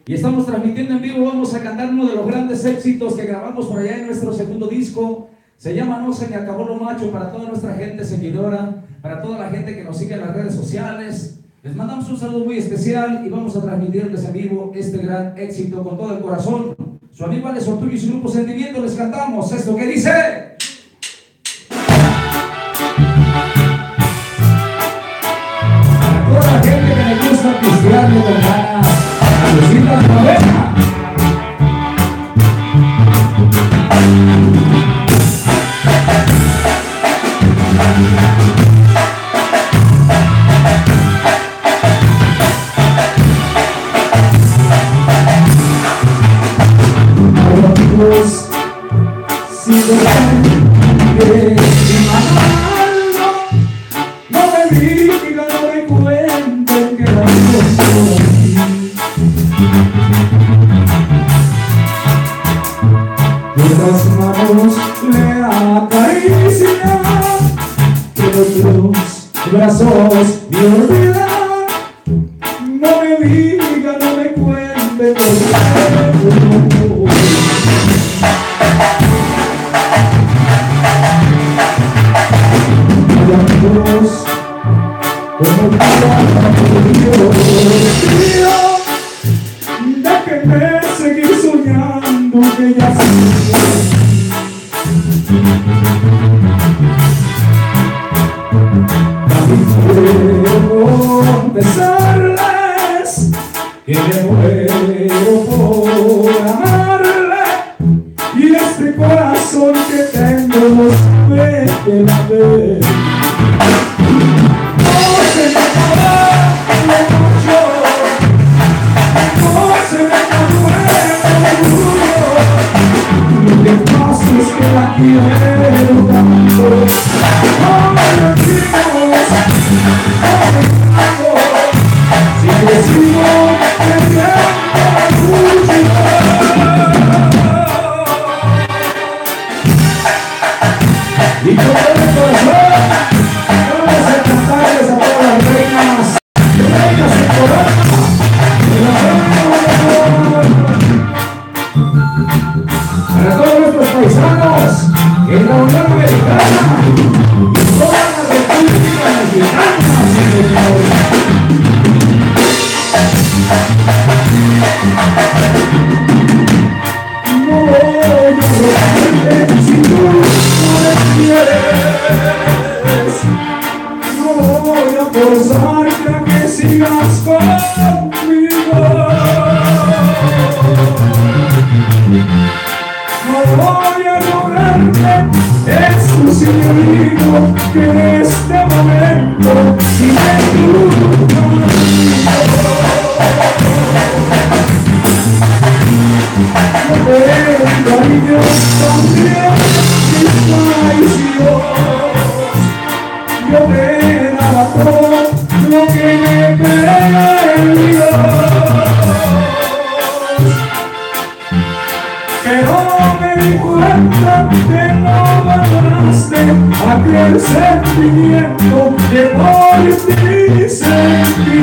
Y estamos transmitiendo en vivo. Vamos a cantar uno de los grandes éxitos que grabamos por allá en nuestro segundo disco. Se llama No se me acabó lo macho. Para toda nuestra gente seguidora, para toda la gente que nos sigue en las redes sociales, les mandamos un saludo muy especial y vamos a transmitirles en vivo este gran éxito con todo el corazón. Su amigo Alex Ortuño y su grupo Sentimiento les cantamos esto que dice. Para toda la gente que me gusta pistearle con ganas, a Lucita Novena. Si de mi mano no me digan, no me cuenten que la encuentro aquí. Esas manos le acarician, que otros brazos me olvidan. No me digan, no me cuenten que la encuentro. Como déjenme seguir soñando que ya quiero confesarles que me muero por amarle, y este corazón que tengo no sabe que la ve. Es que la quiero tanto, no me olvides, si te sigo queriendo y con todo el corazón vamos a cantarles a todas las reinas y coronas. Para todos nuestros paisanos en la Unión Americana y toda la República Mexicana, señores. No voy a robarte si tú no me quieres. No voy a forzarte a que sigas conmigo. No voy a lograrte, es tu señorito, que en este momento si me gusta no te cariño también mis traiciones. Yo te daba todo lo que me pedías, pero me di cuenta que no valoraste aquel sentimiento que por ti sentí.